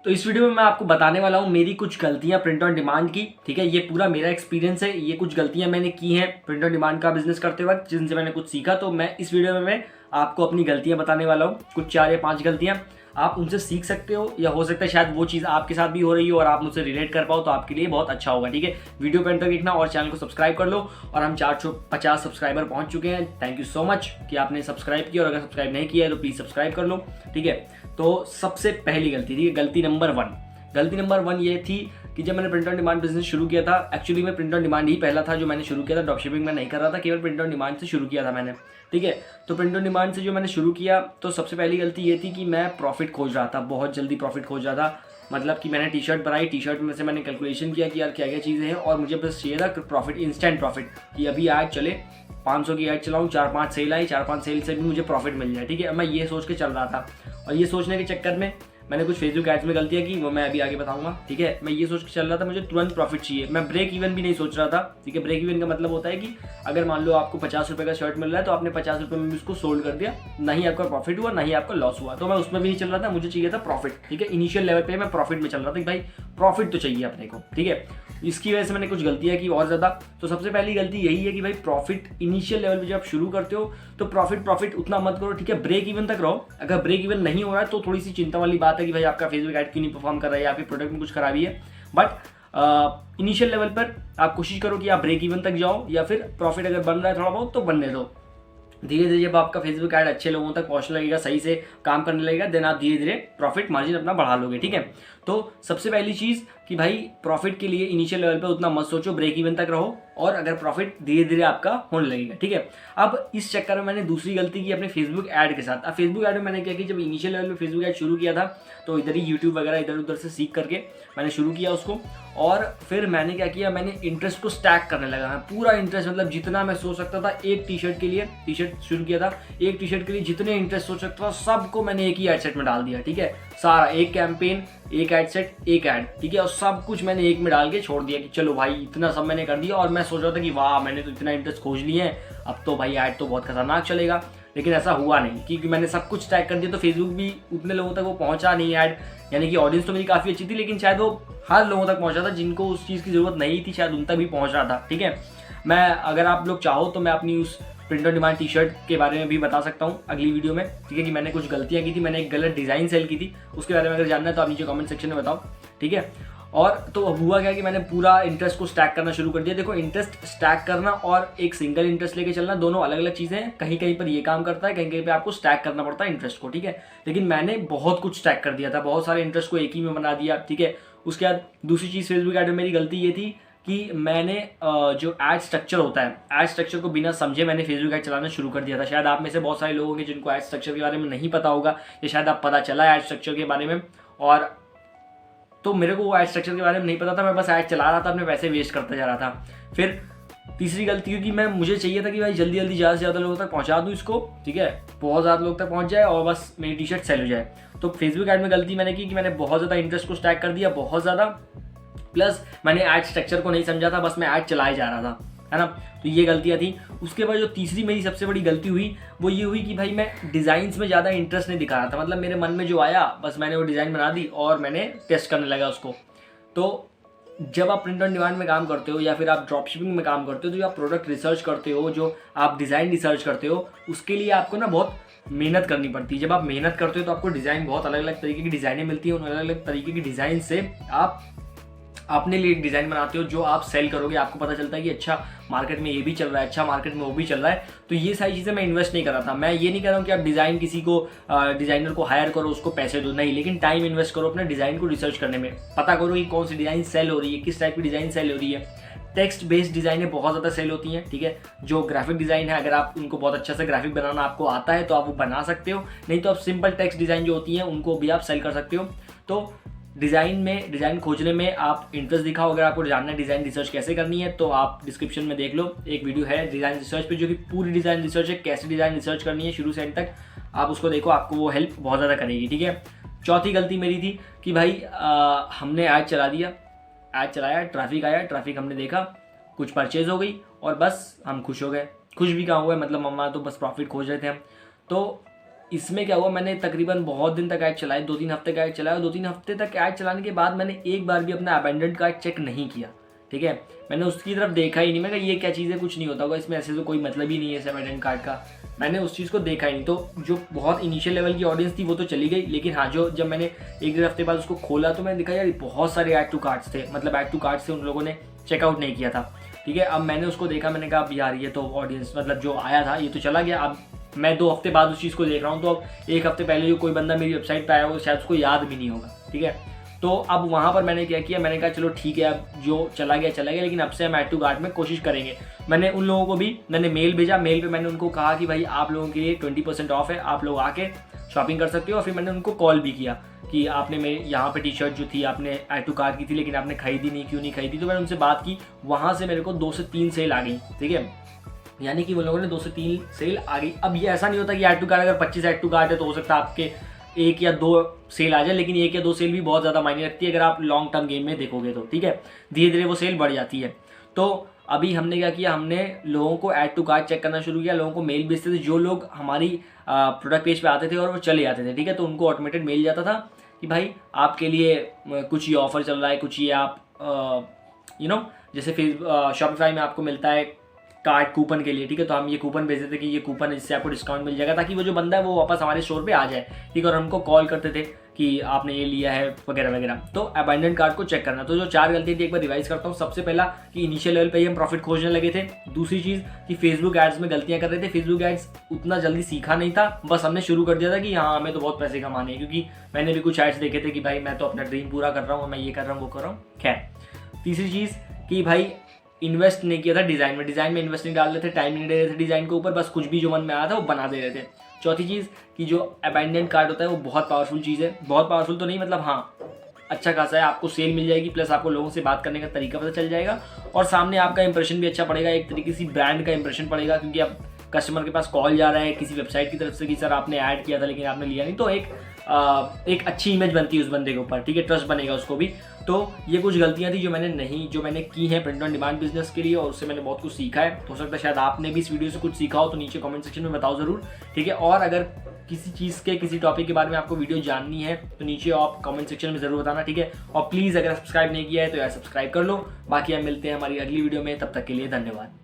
तो इस वीडियो में मैं आपको बताने वाला हूँ मेरी कुछ गलतियाँ प्रिंट ऑन डिमांड की। ठीक है, ये पूरा मेरा एक्सपीरियंस है, ये कुछ गलतियाँ मैंने की हैं प्रिंट ऑन डिमांड का बिजनेस करते वक्त जिनसे मैंने कुछ सीखा। तो मैं इस वीडियो में मैं आपको अपनी गलतियाँ बताने वाला हूँ, कुछ 4 या 5 गलतियाँ। आप उनसे सीख सकते हो या हो सकता है शायद वो चीज़ आपके साथ भी हो रही हो और आप मुझसे रिलेट कर पाओ, तो आपके लिए बहुत अच्छा होगा। ठीक है, वीडियो पे अंत तक देखना और चैनल को सब्सक्राइब कर लो। और हम 450 सब्सक्राइबर पहुंच चुके हैं। थैंक यू सो मच कि आपने सब्सक्राइब किया, और अगर सब्सक्राइब नहीं किया है तो प्लीज़ सब्सक्राइब कर लो। ठीक है, तो सबसे पहली गलती थी, गलती नंबर 1। गलती नंबर 1 ये थी कि जब मैंने प्रिंट ऑन डिमांड बिजनेस शुरू किया था, एक्चुअली मैं प्रिंट ऑन डिमांड ही पहला था जो मैंने शुरू किया था। ड्रॉप शिपिंग में नहीं कर रहा था, केवल प्रिंट ऑन डिमांड से शुरू किया था मैंने। ठीक है, तो प्रिंट ऑन डिमांड से जो मैंने शुरू किया, तो सबसे पहली गलती ये थी कि मैं प्रॉफिट खोज रहा था, बहुत जल्दी प्रॉफिट खोज रहा था। मतलब कि मैंने टी शर्ट बनाई, टी शर्ट में से मैंने कैलकुलेशन किया कि यार क्या क्या चीज़ें हैं, और मुझे बस चाहिए था प्रॉफिट, इंस्टेंट प्रॉफिट, कि अभी ऐड चले 500 की ऐड चलाऊँ, 4-5 सेल आई, 4-5 सेल से भी मुझे प्रॉफिट मिल जाए। ठीक है, मैं ये सोच के चल रहा था, और ये सोचने के चक्कर में मैंने कुछ फेसबुक एड्स में गलतियाँ की, वो मैं अभी आगे बताऊंगा। ठीक है, मैं ये सोच के चल रहा था मुझे तुरंत प्रॉफिट चाहिए, मैं ब्रेक इवन भी नहीं सोच रहा था। ठीक है, ब्रेक इवन का मतलब होता है कि अगर मान लो आपको 50 रुपये का शर्ट मिल रहा है तो आपने 50 रुपये में भी उसको सोल्ड कर दिया, ना ही आपका प्रॉफिट हुआ ना ही आपका लॉस हुआ, तो मैं उसमें भी नहीं चल रहा था, मुझे चाहिए था प्रॉफिट। ठीक है, इनिशियल लेवल पे मैं प्रॉफिट में चल रहा था कि भाई प्रॉफिट तो चाहिए अपने को। ठीक है, इसकी वजह से मैंने कुछ गलतियाँ की और ज़्यादा। तो सबसे पहली गलती यही है कि भाई प्रॉफिट इनिशियल लेवल पे जब आप शुरू करते हो तो प्रॉफिट उतना मत करो। ठीक है, ब्रेक इवन तक रहो। अगर ब्रेक इवन नहीं हो रहा है तो थोड़ी सी चिंता वाली बात है कि भाई आपका फेसबुक ऐड क्यों नहीं परफॉर्म कर रहा है या आपके प्रोडक्ट में कुछ खराबी है। बट इनिशियल लेवल पर आप कोशिश करो कि आप ब्रेक इवन तक जाओ, या फिर प्रॉफिट अगर बन रहा है थोड़ा बहुत तो बनने दो। धीरे धीरे जब आपका फेसबुक ऐड अच्छे लोगों तक पहुंचने लगेगा, सही से काम करने लगेगा, देन आप धीरे धीरे प्रॉफिट मार्जिन अपना बढ़ा लोगे। ठीक है, तो सबसे पहली चीज़ कि भाई प्रॉफिट के लिए इनिशियल लेवल पे उतना मत सोचो, ब्रेक इवन तक रहो, और अगर प्रॉफिट धीरे धीरे आपका होने लगेगा। ठीक है, अब इस चक्कर में मैंने दूसरी गलती की अपने फेसबुक ऐड के साथ। अब फेसबुक ऐड में मैंने क्या किया, जब इनिशियल लेवल पे फेसबुक ऐड शुरू किया था तो इधर ही यूट्यूब वगैरह इधर उधर से सीख करके मैंने शुरू किया उसको, और फिर मैंने क्या किया, मैंने इंटरेस्ट को स्टैक करने लगा। मैं पूरा इंटरेस्ट, मतलब जितना मैं सोच सकता था एक टी शर्ट के लिए, टी शर्ट शुरू किया था, एक टी शर्ट के लिए जितने इंटरेस्ट सोच सकता था सबको मैंने एक ही एड सेट में डाल दिया। ठीक है, सारा एक कैंपेन, एक एड सेट, एक ऐड। ठीक है, और सब कुछ मैंने एक में डाल के छोड़ दिया कि चलो भाई इतना सब मैंने कर दिया। और मैं सोच रहा था कि वाह मैंने तो इतना इंटरेस्ट खोज लिए हैं, अब तो भाई ऐड तो बहुत खतरनाक चलेगा। लेकिन ऐसा हुआ नहीं, क्योंकि मैंने सब कुछ टैग कर दिया तो फेसबुक भी उतने लोगों तक वो पहुंचा नहीं ऐड। यानी कि ऑडियंस तो मेरी काफ़ी अच्छी थी, लेकिन शायद वो हर लोगों तक पहुंचा था जिनको उस चीज़ की ज़रूरत नहीं थी, शायद उन तक भी पहुंच रहा था। ठीक है, मैं अगर आप लोग चाहो तो मैं अपनी उस print on demand T shirt के बारे में भी बता सकता हूँ अगली वीडियो में। ठीक है, कि मैंने कुछ गलतियाँ की थी, मैंने एक गलत डिज़ाइन सेल की थी, उसके बारे में अगर जानना है तो आप नीचे कमेंट सेक्शन में बताओ। ठीक है, और तो हुआ क्या कि मैंने पूरा इंटरेस्ट को स्टैक करना शुरू कर दिया। देखो, इंटरेस्ट स्टैक करना और एक सिंगल इंटरेस्ट लेके चलना दोनों अलग अलग चीज़ें हैं। कहीं कहीं पर ये काम करता है, कहीं कहीं पे आपको स्टैक करना पड़ता है इंटरेस्ट को। ठीक है, लेकिन मैंने बहुत कुछ स्टैक कर दिया था, बहुत सारे इंटरेस्ट को एक ही में बना दिया। ठीक है, उसके बाद दूसरी चीज़ फेसबुक ऐड में मेरी गलती ये थी कि मैंने जो ऐड स्ट्रक्चर होता है, ऐड स्ट्रक्चर को बिना समझे मैंने फेसबुक ऐड चलाना शुरू कर दिया था। शायद आप में से बहुत सारे लोग होंगे जिनको ऐड स्ट्रक्चर के बारे में नहीं पता होगा, या शायद आप पता चला ऐड स्ट्रक्चर के बारे में, और तो मेरे को वो ऐड स्ट्रक्चर के बारे में नहीं पता था, मैं बस ऐड चला रहा था, अपने पैसे वेस्ट करता जा रहा था। फिर तीसरी गलती, क्योंकि मुझे चाहिए था कि भाई जल्दी जल्दी ज़्यादा से ज़्यादा लोगों तक पहुंचा दूँ इसको। ठीक है, बहुत ज़्यादा लोग तक पहुंच जाए और बस मेरी टी शर्ट सेल हो जाए। तो फेसबुक ऐड में गलती मैंने की कि मैंने बहुत ज़्यादा इंटरेस्ट को स्टैक कर दिया, बहुत ज़्यादा, प्लस मैंने ऐड स्ट्रक्चर को नहीं समझा था, बस मैं ऐड चलाए जा रहा था, है ना। तो ये गलतियाँ थी। उसके बाद जो तीसरी मेरी सबसे बड़ी गलती हुई वो ये हुई कि भाई मैं डिज़ाइंस में ज़्यादा इंटरेस्ट नहीं दिखा रहा था। मतलब मेरे मन में जो आया बस मैंने वो डिज़ाइन बना दी और मैंने टेस्ट करने लगा उसको। तो जब आप प्रिंट ऑन डिमांड में काम करते हो या फिर आप ड्रॉप शिपिंग में काम करते हो, तो जो आप प्रोडक्ट रिसर्च करते हो, जो आप डिज़ाइन रिसर्च करते हो, उसके लिए आपको ना बहुत मेहनत करनी पड़ती है। जब आप मेहनत करते हो तो आपको डिज़ाइन, बहुत अलग अलग तरीके की डिज़ाइनें मिलती हैं। उन अलग अलग तरीके की डिज़ाइन से आप अपने लिए एक डिज़ाइन बनाते हो जो आप सेल करोगे। आपको पता चलता है कि अच्छा मार्केट में ये भी चल रहा है, अच्छा मार्केट में वो भी चल रहा है। तो ये सारी चीज़ें मैं इन्वेस्ट नहीं कर रहा था। मैं ये नहीं कह रहा हूँ कि आप डिज़ाइन किसी को डिज़ाइनर को हायर करो, उसको पैसे दो, नहीं, लेकिन टाइम इन्वेस्ट करो अपने डिज़ाइन को रिसर्च करने में। पता करो कि कौन सी डिज़ाइन सेल हो रही है, किस टाइप की डिज़ाइन सेल हो रही है। टेक्स्ट बेस्ड डिज़ाइनें बहुत ज़्यादा सेल होती हैं। ठीक है, जो ग्राफिक डिज़ाइन है, अगर आप उनको बहुत अच्छा से ग्राफिक बनाना आपको आता है तो आप वो बना सकते हो, नहीं तो आप सिंपल टेक्स्ट डिज़ाइन जो होती हैं उनको भी आप सेल कर सकते हो। तो डिज़ाइन खोजने में आप इंटरेस्ट दिखाओ। अगर आपको जानना है डिज़ाइन रिसर्च कैसे करनी है तो आप डिस्क्रिप्शन में देख लो, एक वीडियो है डिज़ाइन रिसर्च पे, जो कि पूरी डिज़ाइन रिसर्च है, कैसे डिज़ाइन रिसर्च करनी है शुरू से एंड तक। आप उसको देखो, आपको वो हेल्प बहुत ज़्यादा करेगी। ठीक है, चौथी गलती मेरी थी कि भाई हमने ऐड चला दिया, ऐड चलाया, ट्रैफिक आया, ट्रैफिक हमने देखा, कुछ परचेज हो गई और बस हम खुश हो गए। खुश भी कहाँ हुए, मतलब मम्मा तो बस प्रॉफिट खोज रहे थे हम। तो इसमें क्या हुआ, मैंने तकरीबन बहुत दिन तक ऐड चलाए, 2-3 हफ्ते का ऐड चलाया। 2-3 हफ्ते तक ऐड चलाने के बाद मैंने एक बार भी अपना अबेंडेंट कार्ड चेक नहीं किया, ठीक है। मैंने उसकी तरफ देखा ही नहीं, मैं कहा ये क्या चीज़ है, कुछ नहीं होता होगा इसमें, ऐसे तो कोई मतलब ही नहीं है इस अबेंडेंट कार्ड का। मैंने उस चीज़ को देखा ही नहीं। तो जो बहुत इनिशियल लेवल की ऑडियंस थी वो तो चली गई, लेकिन हाँ, जो जब मैंने 1-1.5 हफ्ते बाद उसको खोला तो मैंने देखा यार बहुत सारे ऐड टू कार्ड्स थे, मतलब ऐड टू कार्ड्स से उन लोगों ने चेकआउट नहीं किया था, ठीक है। अब मैंने उसको देखा, मैंने कहा अब यार ये तो ऑडियंस मतलब जो आया था ये तो चला गया। अब मैं 2 हफ्ते बाद उस चीज़ को देख रहा हूँ, तो अब 1 हफ्ते पहले जो कोई बंदा मेरी वेबसाइट पे आया वो शायद उसको याद भी नहीं होगा, ठीक है। तो अब वहाँ पर मैंने क्या किया, मैंने कहा चलो ठीक है, अब जो चला गया, लेकिन अब से हम ऐड टू कार्ट में कोशिश करेंगे। मैंने उन लोगों को भी मैंने मेल भेजा, मेल पे मैंने उनको कहा कि भाई आप लोगों के लिए 20% ऑफ है, आप लोग आके शॉपिंग कर सकते हो। और फिर मैंने उनको कॉल भी किया कि आपने मेरे यहाँ पे टी शर्ट जो थी आपने ऐड टू कार्ट की थी, लेकिन आपने खरीदी नहीं, क्यों नहीं खरीदी। तो मैंने उनसे बात की, वहाँ से मेरे को 2 से 3 सेल आ गई, ठीक है। यानी कि वो लोगों ने 2 से 3 सेल आ गई। अब ये ऐसा नहीं होता कि ऐड टू कार्ट अगर 25 ऐड टू कार्ट है तो हो सकता है आपके 1 या 2 सेल आ जाए, लेकिन 1 या 2 सेल भी बहुत ज़्यादा मायने रखती है अगर आप लॉन्ग टर्म गेम में देखोगे तो, ठीक है। धीरे धीरे वो सेल बढ़ जाती है। तो अभी हमने क्या किया, हमने लोगों को ऐड टू कार्ट चेक करना शुरू किया, लोगों को मेल भेजते थे, जो लोग हमारी प्रोडक्ट पेज पे आते थे और वो चले जाते थे, ठीक है। तो उनको ऑटोमेटेड मेल जाता था कि भाई आपके लिए कुछ ये ऑफर चल रहा है, कुछ ये आप जैसे शॉपिफाई में आपको मिलता है कार्ड कूपन के लिए, ठीक है। तो हम ये कूपन भेज देते कि ये कूपन है, इससे आपको डिस्काउंट मिल जाएगा, ताकि वो जो बंदा है वो वापस हमारे स्टोर पे आ जाए, ठीक है। और हमको कॉल करते थे कि आपने ये लिया है वगैरह वगैरह। तो अबेंडेंट कार्ड को चेक करना। तो जो 4 गलतियाँ थी एक बार रिवाइज करता हूँ। सबसे पहला कि इनिशियल लेवल पे ही हम प्रॉफिट खोजने लगे थे। दूसरी चीज़ कि फेसबुक एड्स में गलतियाँ कर रहे थे। फेसबुक एड्स उतना जल्दी सीखा नहीं था, बस हमने शुरू कर दिया था कि हाँ हमें तो बहुत पैसे कमाने हैं, क्योंकि मैंने भी कुछ एड्स देखे थे कि भाई मैं तो अपना ड्रीम पूरा कर रहा हूँ, मैं ये कर रहा हूँ वो कर रहा हूँ। खैर, तीसरी चीज़ कि भाई इन्वेस्ट नहीं किया था डिज़ाइन में इन्वेस्ट नहीं डाल रहे थे, टाइम नहीं दे रहे थे डिज़ाइन के ऊपर, बस कुछ भी जो मन में आया था वो बना दे रहे थे। चौथी चीज़ कि जो अबेंडेंट कार्ड होता है वो बहुत पावरफुल चीज़ है। बहुत पावरफुल तो नहीं, मतलब हाँ अच्छा खासा है, आपको सेल मिल जाएगी, प्लस आपको लोगों से बात करने का तरीका पता चल जाएगा, और सामने आपका इंप्रेशन भी अच्छा पड़ेगा, एक तरीके से ब्रांड का इंप्रेशन पड़ेगा, क्योंकि अब कस्टमर के पास कॉल जा रहा है किसी वेबसाइट की तरफ से कि सर आपने ऐड किया था लेकिन आपने लिया नहीं, तो एक अच्छी इमेज बनती है उस बंदे के ऊपर, ठीक है, ट्रस्ट बनेगा उसको भी। तो ये कुछ गलतियां थी जो मैंने की हैं प्रिंट ऑन डिमांड बिजनेस के लिए, और उससे मैंने बहुत कुछ सीखा है। हो सकता है शायद आपने भी इस वीडियो से कुछ सीखा हो, तो नीचे कमेंट सेक्शन में बताओ ज़रूर, ठीक है। और अगर किसी चीज़ के किसी टॉपिक के बारे में आपको वीडियो जाननी है तो नीचे आप कमेंट सेक्शन में ज़रूर बताना, ठीक है। और प्लीज़ अगर सब्सक्राइब नहीं किया है तो यार सब्सक्राइब कर लो। बाकी हम मिलते हैं हमारी अगली वीडियो में, तब तक के लिए धन्यवाद।